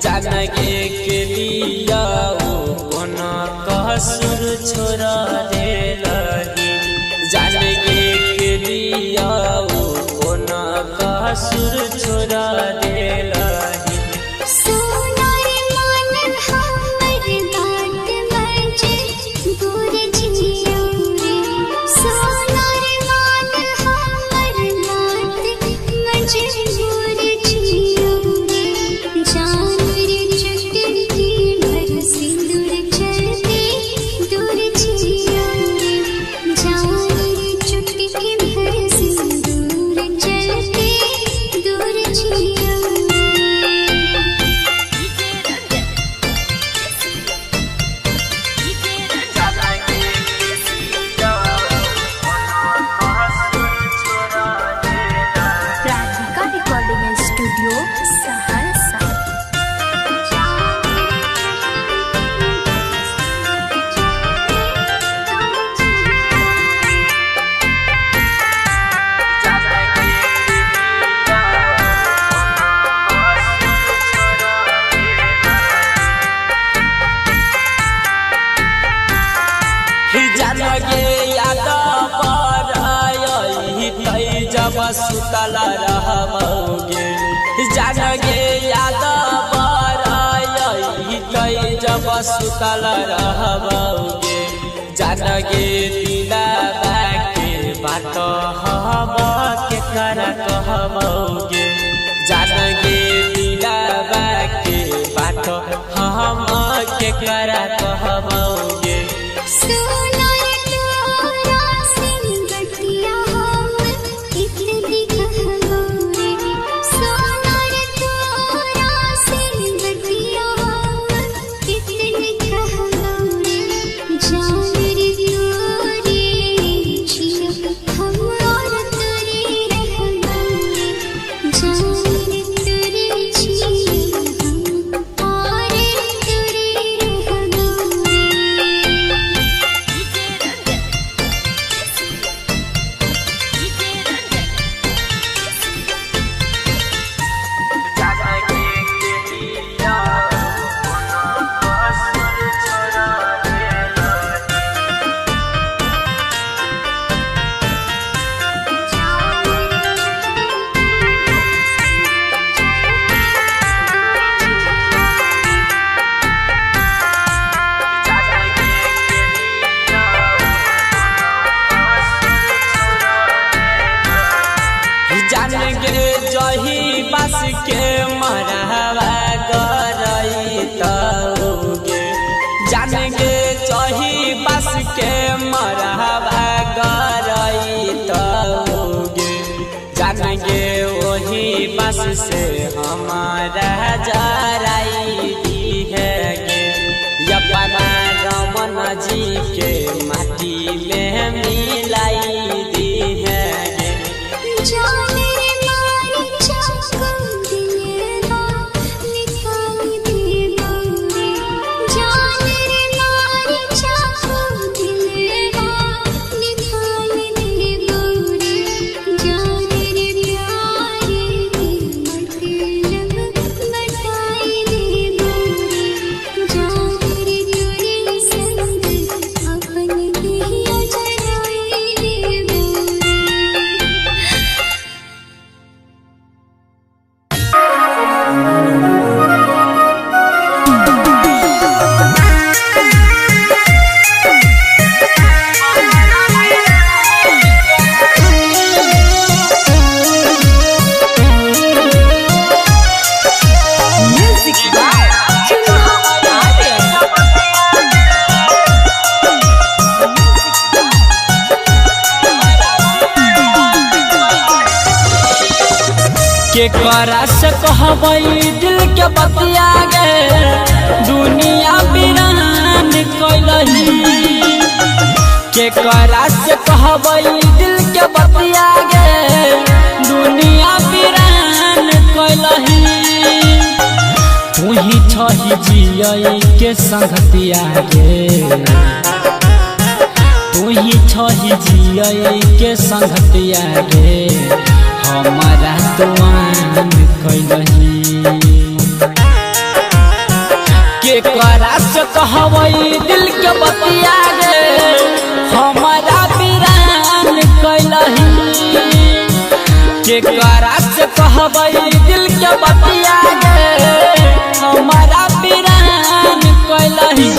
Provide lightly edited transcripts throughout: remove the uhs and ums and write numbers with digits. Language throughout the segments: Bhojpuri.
जानगे के लिया कौन कसुर छोड़ा दे लही जानगे के लिया कौन कसुर छोड़ा दे लही जानगे याद पर जब सुतला रहबोगे जानगे याद पर जब सुतला रहबोगे जानगे दिलवा के बात हम के कर कहबोगे जानगे दिलवा के बात हम के कर कहबोगे जानगे जही बस के मरहवा गरई तोगे जानगे जही बस के मरहवा गरई तोगे जानगे वही बस से हमारा जराई दी है अपना रमन जी के माटी में मिलाई दी है के करा से कहबई दिल के बतिया गे दुनिया बिरान कैलही के करा से कहबई दिल के बतिया गे दुनिया बिरान कैलही तू ही छही जियई के संगतिया गे तू ही छही जियई के संगतिया गे हमारा दुआन कैलही के करा से कहवई दिल के बतिया गे हमारा वीरान कैलही के करा से कहवई दिल के बतिया गे हमारा वीरान कैलही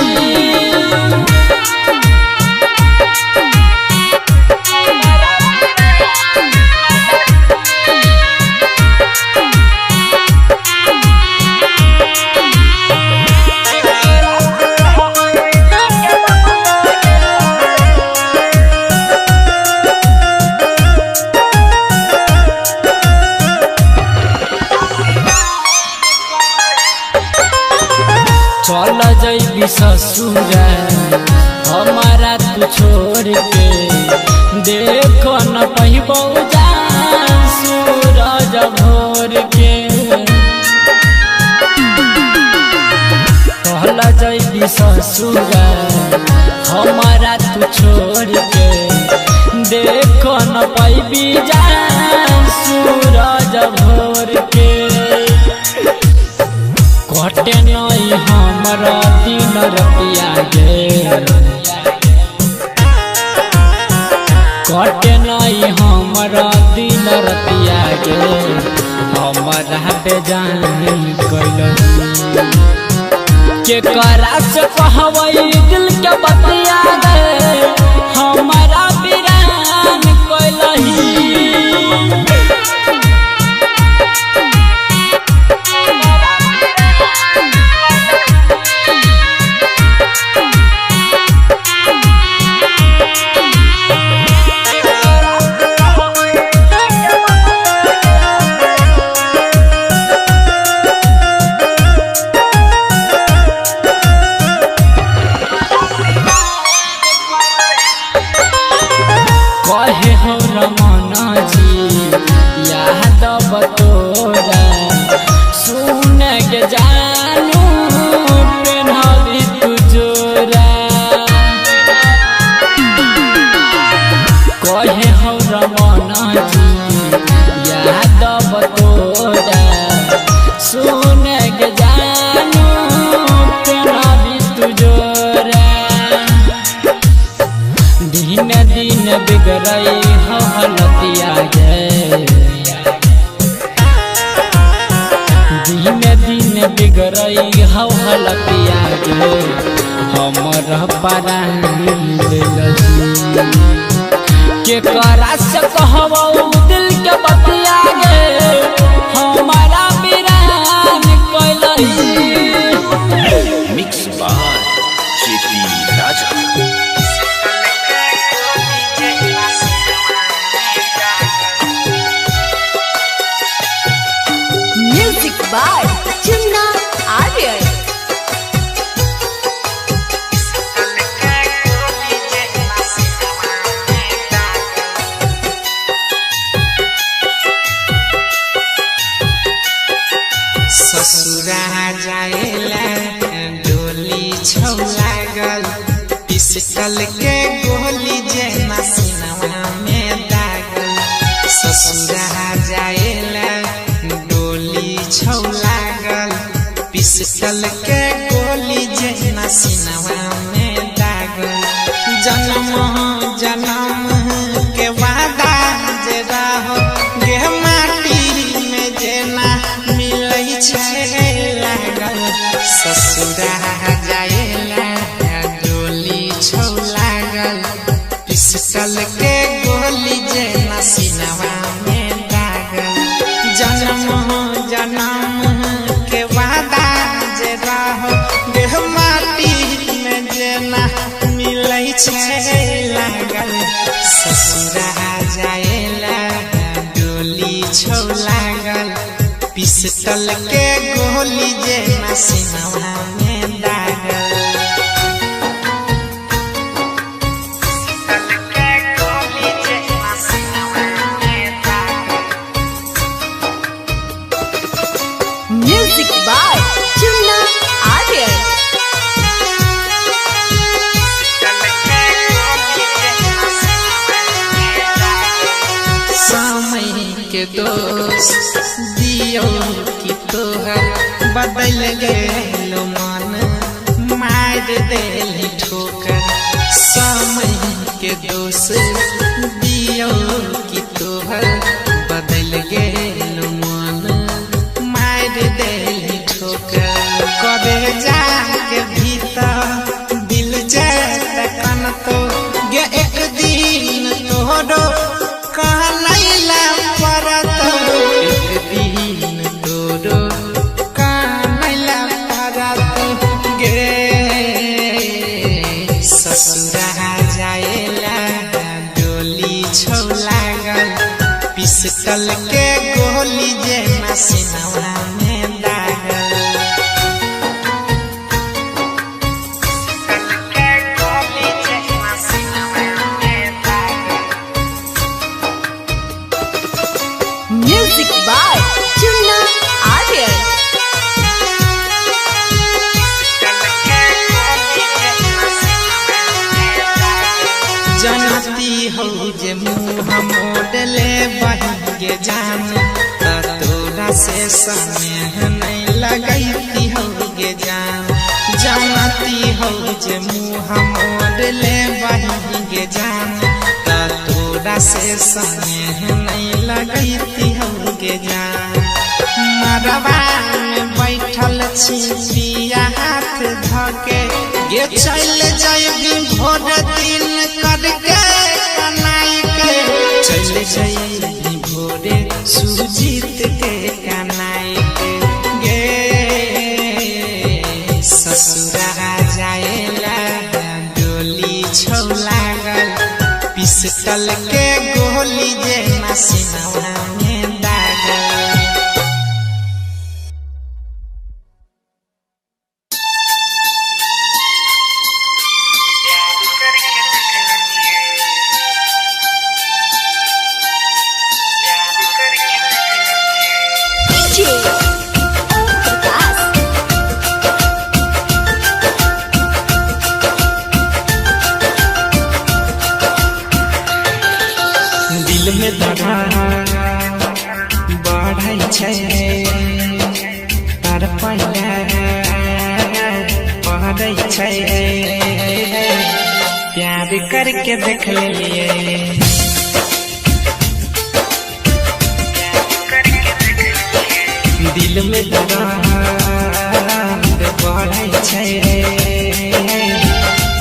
चल जैबी ससुरा हमारा तू छोड़ के देखो न पहिबो जान सूरज भोर के चल जैबी ससुरा हमारा तू छोड़ के देखो न पहिबी जान सूरज भोर के कटे नहीं हमारा दिन रतिया गे कटे नहीं हमारा दिन रतिया गे हमारा बेजान कैलही के करा से कहवई दिल के बतिया गे हमारा वीरान कैलही कहे हो रमना जी यादव तोरा सुन के जानू पेन्हली तू जोरा कहे हो रमना जी यादव तोरा सुन के जानू पेन्हली तू जोरा दिन दिन बिगड़ई हलतिया गे दिन दिन बिगड़ई हलतिया गे हमर परानी के करा से कहबो दिल के बतिया गे हमारा वीरान कैलही mix by JP Raja Music by Chinna Aryan. ससुरा जाएला डोली छौ लागल पिस्टल के गोली जे मसीनवा में दागल ससुरा जाएला डोली छौ लागल पिस्टल के गोली जे मसीनवा में दागल जन्म जन्म के वादा जे रहो गे माटी में जेना मिलै छै लागल ससुरा जाएला डोली छौ लागल पिस्टल के गोली जे मसीनवा में दागल जन्म जन्म के वादा जे रहो गे माटी में जेना मिलै छै लागल ससुरा जाएला डोली छौ लागल पिस्टल के गोली जे मसीनवा में दागल Music by Chinna Aryan. के दोष दियो कि तोहर बदल गेलो मन मार देली ठोकर समय के दोष दियो कि तोहर बदल गेल मन मार देली ठोकर करे जाके भीतर दिल जाता कन तो गे एक दिन तोहरो कहलैला परत एक दिन तोहरो कहलैला परत गे ससुरा जाएला डोली छौ लागल पिस्तल के गोली जे मसीनवा में दागल Music by Chunna Aryan. जनती हो जे मुँह मोड़ले बहिगे जान तोरा से समय नहीं लगैती होगे जान जनती हो जे मुँह मोड़ले बहिगे जान तोरा से समय नहीं लगैती होगे जान मरवा में बैठल छिपिया हाथ धके गे चल जाइबी भोर दिन करके कनाई के चल जाइबी भोरे सुजीत के कनाई के गे ससुरा जाएला डोली छौ लागल पिस्तल के गोली जे मसीनवा में दागल DJ Om Prakash. दिल में दरा बढ़ै छै तार पहिला पढ़ै छै प्यार करके देख लेलिए दिल में दरा बढ़ै छै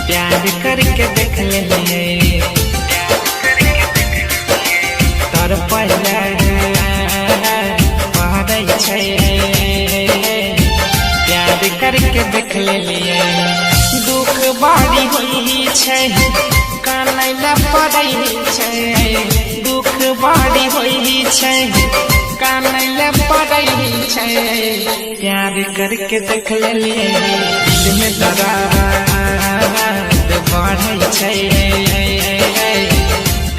प्यार करके देख लेलिए तर पहले पढ़ै छै प्यार करके देख लेलिए दुख बारी होई छै कानैला पड़ै छै दुख बारी होई छै कानैला पड़ै छै प्यार करके देख लेलिए दिल में दर्द बढ़ै छै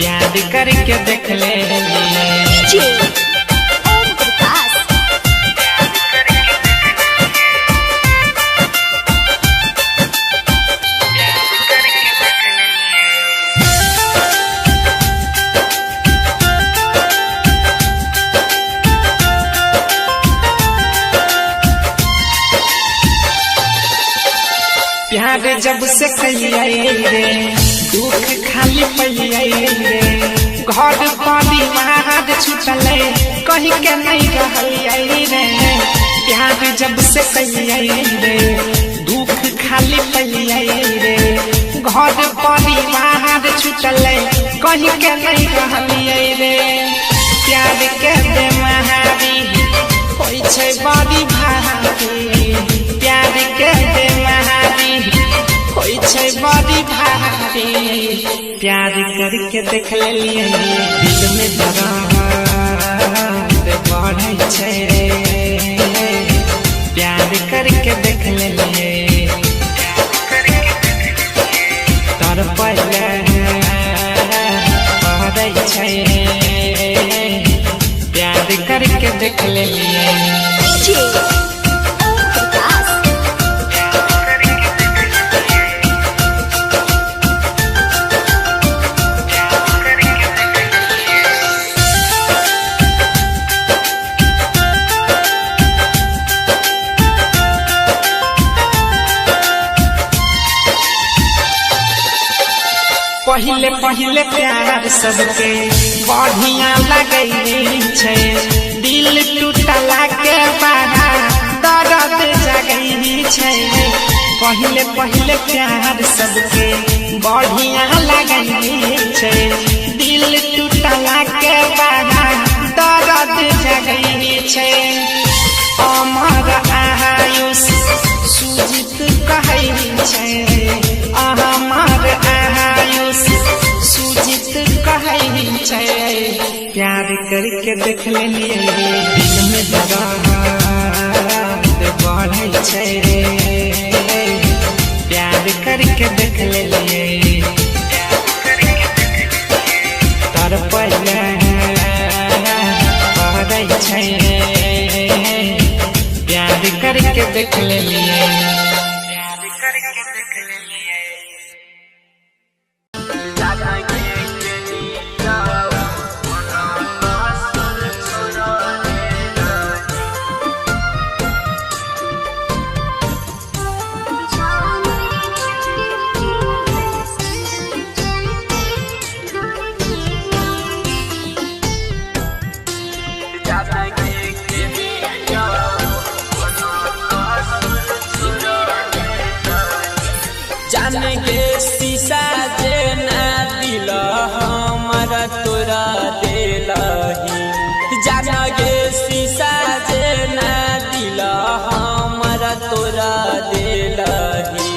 प्यार करके देख ले DJ Om Prakash. प्यार जब से कहिए रे दुख खाली पइए रे घर परिवार छुटले कहीं के नहीं रहलिए रे प्यार जब से कहिए रे दुख खाली पइए रे घर परिवार छुटले कहीं के नहीं रहलिए रे प्यार के बेमारी होई छै बड़ी भारी प्यार के बेमारी होई छै बड़ी भारी प्यार करके देख लेलिए दिल में दर्द बढ़ै छै प्यार करके देख लेलिए तर पहले पढ़ै छै प्यार करके देख लेलिए DJ Om Prakash. पहिले पहिले प्यार सबके बढ़िया लगई छै, दिल टूटला के बाद दर्द जगई छै। पहिले पहिले प्यार सबके बढ़िया लगई छै, दिल टूटला के बाद दर्द जगई छै। अमर आयुष सुजित कहै छै, अमर आयुष सुजित कहै छै। प्यार करके देख लेलिए दिल में दर्द बढ़ै छै, प्यार करके देख लेलिए तर पहले बढ़ै छै, प्यार करके देख लेलिए। जाने के शीशा जे ना दिल हमारा तोरा दिलही, जाने के शीशा जे ना दिल हमारा तोरा दिलही।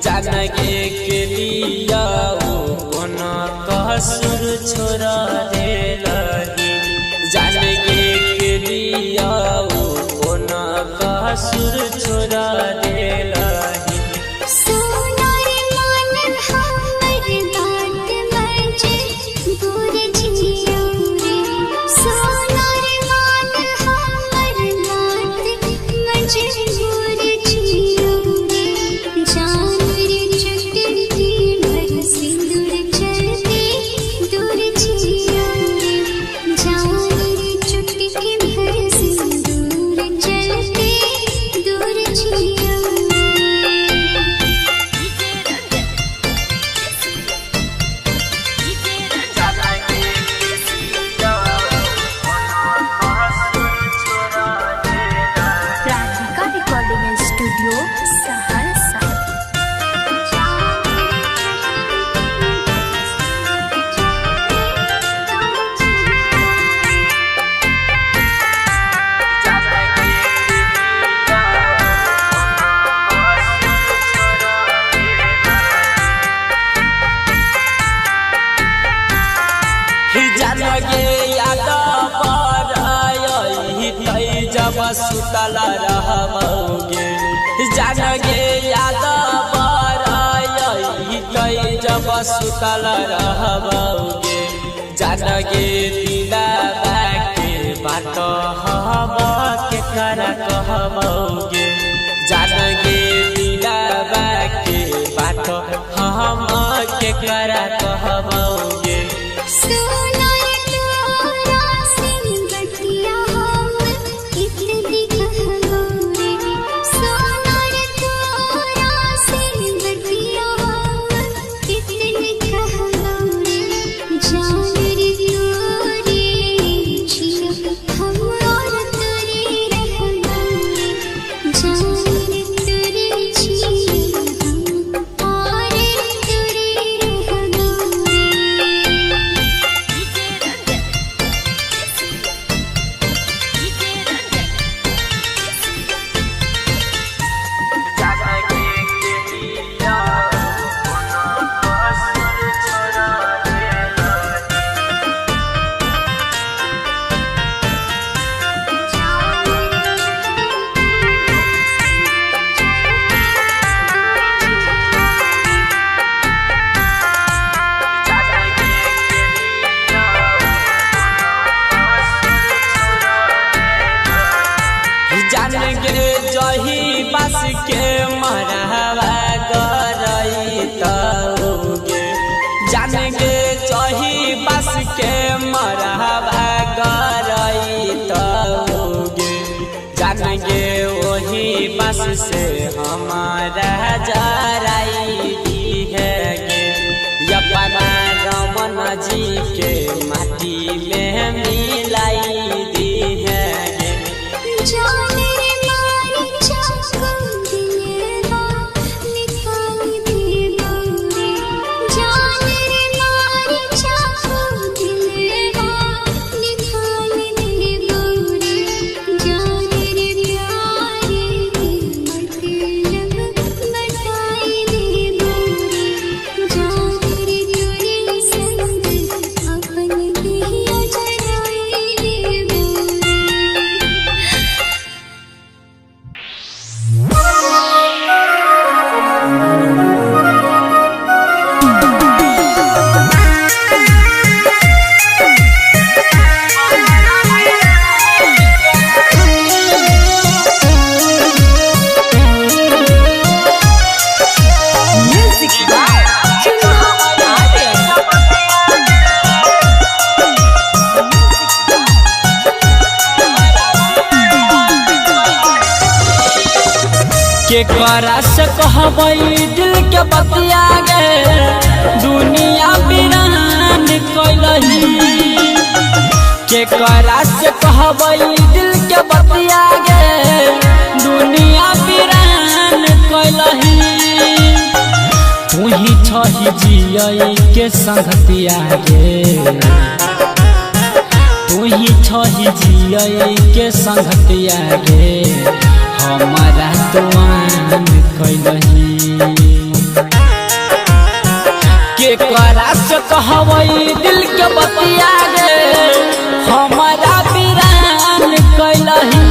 जाने के लिया कौन कसुर छोड़ा दिलही, जाने के लिया कौन कसुर छोड़ा दिलही। जब सुतल रहबोगे जानगे याद बरई, जब सुतल रहबोगे जानगे दिलवा के बात हम के कर कहबोगे, जानगे दिलवा के बात हम के कर कहबोगे। के मरहवा गरई तोगे जाने के चही बस के मरहवा गरई तोगे जाने के वही बस से हमारा जराई है गे अपना करा से कहबई दिल के बतिया गे दुनिया बिरान कैलही के करा से कहबई दिल के बतिया गे दुनिया बिरान कैलही तू ही छही जियई के संगतिया गे तू ही छही जियई के संगतिया गे हमारा दुआन कैलही के करा से कहबई दिल के बतिया गे हमारा बिरान कैलही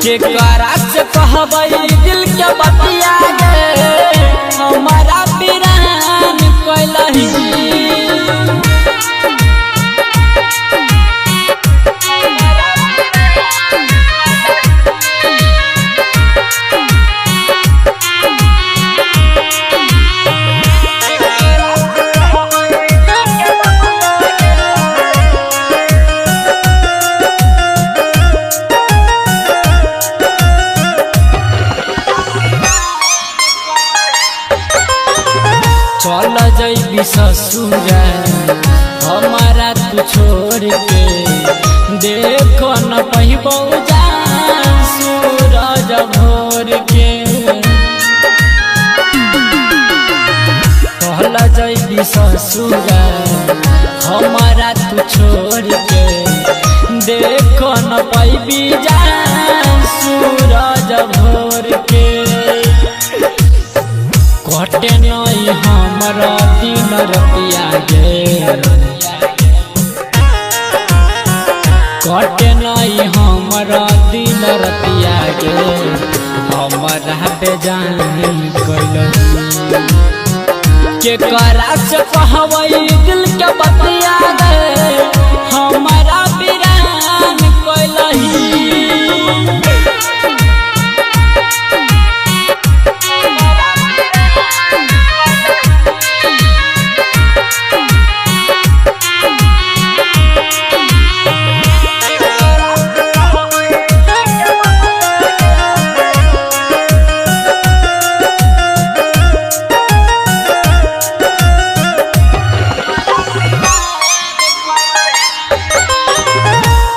के करा से कहबई दिल के बतिया गे हमारा बिरान कैलही चल जैबी ससुरा हमारा तू छोड़ के देख न पहिबौ जान सूरज भोर के चल जैबी ससुरा हमारा तू छोड़ के देख न पैबी जान सूरज भोर के कटे नहीं हमारा दिन रतिया गे कटे नहीं हमारा दिन रतिया गे हमारा बेजान कैलही के करा से कहबई दिल के बतिया गे हमारा बिरान कैलही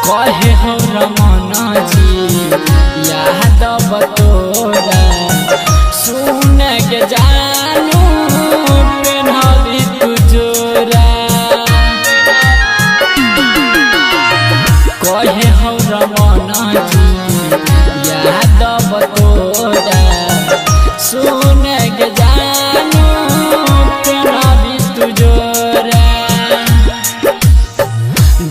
कहे हो रमना जी यादव तोरा सुन के जानू पेन्हबी तू जोरा कहे हो रमना जी यादव तोरा सुन के जानू पेन्हबी तू जोरा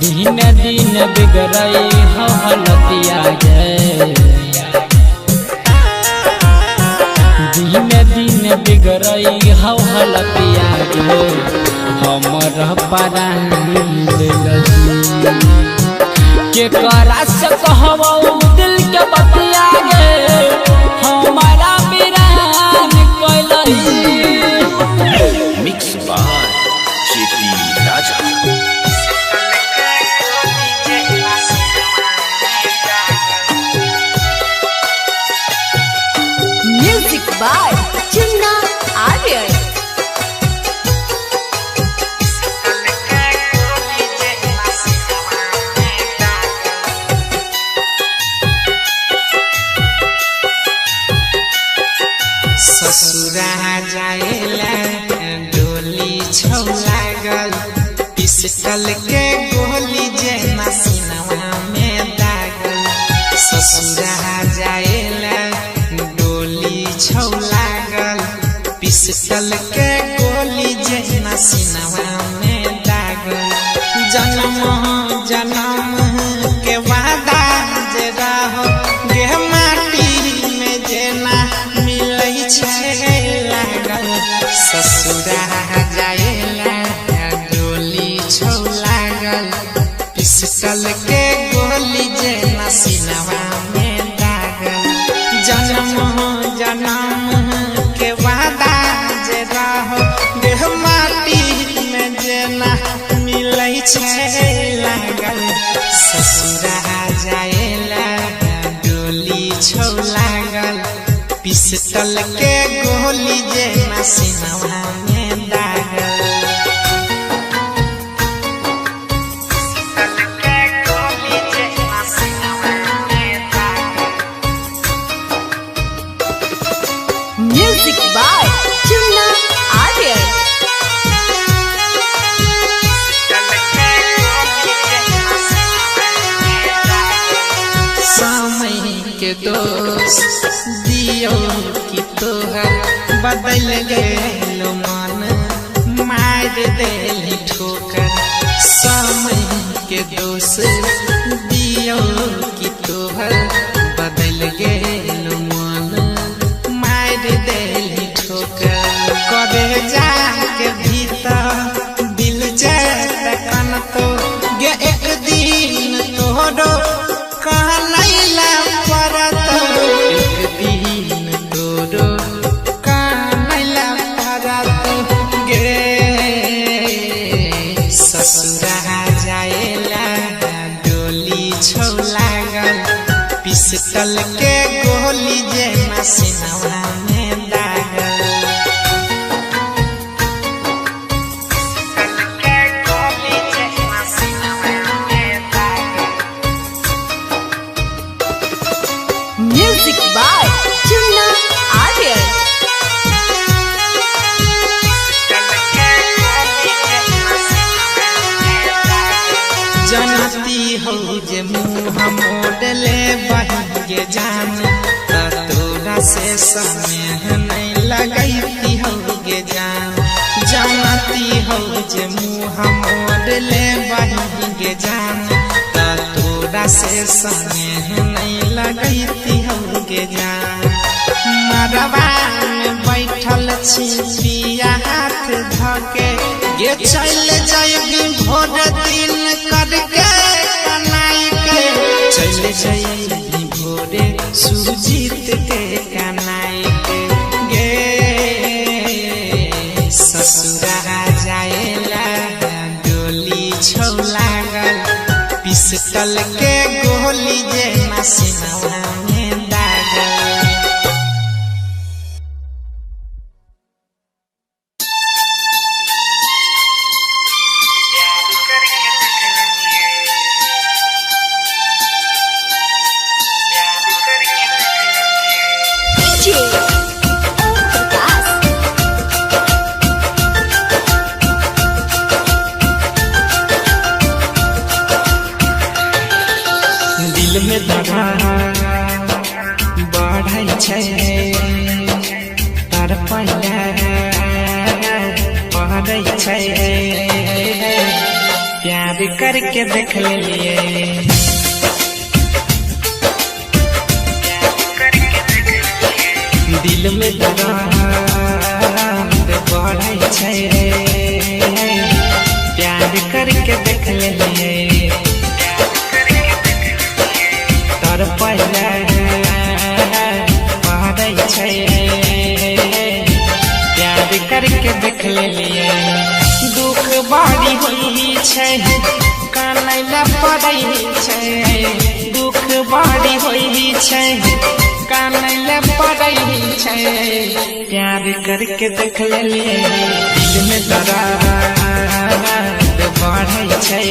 दिन दिन बिगड़ई हलतिया गे दिन दिन बिगड़ई हलतिया गे हमर परानी के करा से कहबौ दिल के बतिया गे हमारा बिरान कैलही mix by JP Raja Music by Chinna Aryan. ससुरा जाएला डोली छौ लागल पिस्टल के गोली जे मसीनवा में दागल ससुरा जाएला डोली छौ लागल पिस्टल के गोली जे मसीनवा में दागल जन्म जन्म के वादा जे रहो गे माटी में जेना मिलै छै लागल ससुरा जाएला डोली छौ लागल पिस्टल के गोली जे मसीनवा में दागल जन्म जन्म के वादा जे रहो गे माटी में जेना मिलै छै लागल ससुरा जाएला डोली छौ लागल पिस्टल के गोली जे मसीनवा में दागल Music by Chunna Aryan. समय के दोस्त दियो कि तोहर बदल गेलो मन मार देली ठोकर समय के दोस्त दियो कि तोहर बदल गेलो मन मार देली ठोकर कबे जाके भीतर दिल जतन तो गे एक दिन तोहरो कानैला परत एक दिन तोरो कानैला परत गे ससुरा जाएला डोली छौ लागल पिस्टल के गोली जे मसीनवा में दागल Music by Chunna Aryan. जानती हो जे मुँह मोड़ले बहिगे जान तोरा से समय नहीं लगैती होगे जान जानती हो जे मुँह मोड़ले बहिगे जान तोरा से समय नहीं लगैती होगे जान मरवा में बैठल छी पिया हाथ धके गे चल जाइबी भोर दिन करके कनाई के चल जाइबी भोरे सुजीत के कनाई के गे ससुरा जाएला डोली छौ लागल पिस्टल के गोली जे मसीनवा में दागल DJ Prakash. दिल में दगा बढ़ै छै तार पहिला पढ़ै छै प्यार करके देख लेलिए दिल में दगा बढ़ै छै प्यार करके देख लेलिए तर पहिला पढ़ै छै प्यार करके देख लेलिए दुख बड़ी होई छै कानैला पड़ै छै दुख बड़ी होई छै कानैला पड़ै छै प्यार करके देख लेलिए दिल में दर्द बढ़ै छै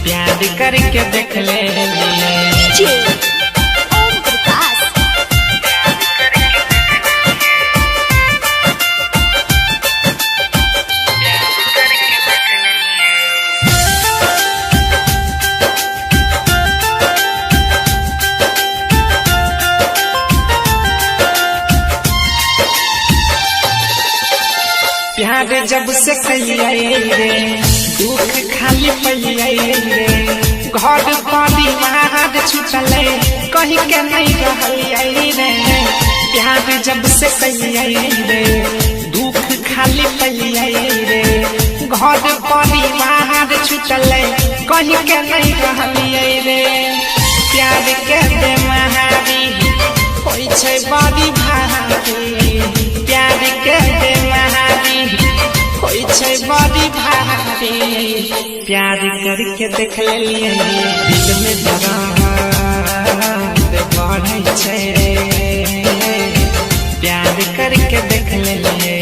प्यार करके देख ले DJ Prakash. प्यार जब से कहिए रे दुख खाली पइए रे घर परिवार छुटले कहीं के नहीं रहलिए रे प्यार जब से कहिए रे दुख खाली पइए रे घर परिवार छुटले कहीं के नहीं रहलिए रे प्यार के बेमारी होई छै बड़ी भारी प्यार के बेमारी होई छै बड़ी भारी प्यार करके देख लेलिए दिल में दर्द बढ़ै छै प्यार करके देख लेलिए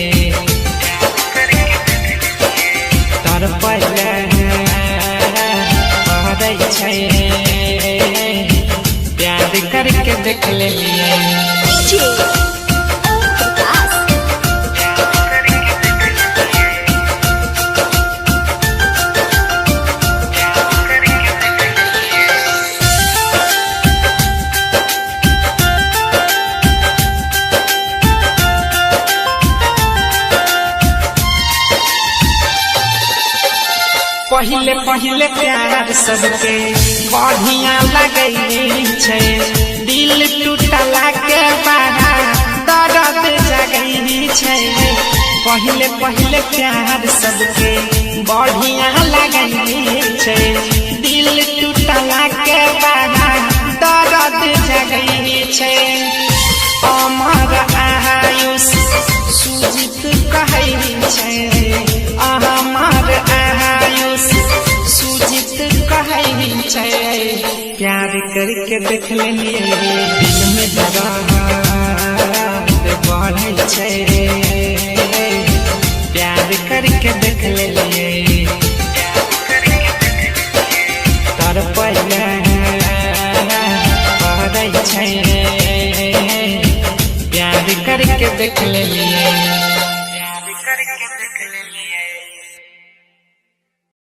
तर पहले बढ़ै छै प्यार करके देख लेलिए DJ Om Prakash. पहले पहले प्यार सबके बढ़िया लगै छै दिल टूटला के बाद दर्द जगै छै पहले पहले प्यार सबके बढ़िया लगै छै दिल टूटला के बाद दर्द जगै छै अमर आयुष सुजित कहै छै अमर आयुष सुजित कहै छै प्यार करके देख लेलिए दिल में दर्द बढ़ै छै प्यार करके देख लेलिए तर पहले बढ़ै छै प्यार करके देख लेलिए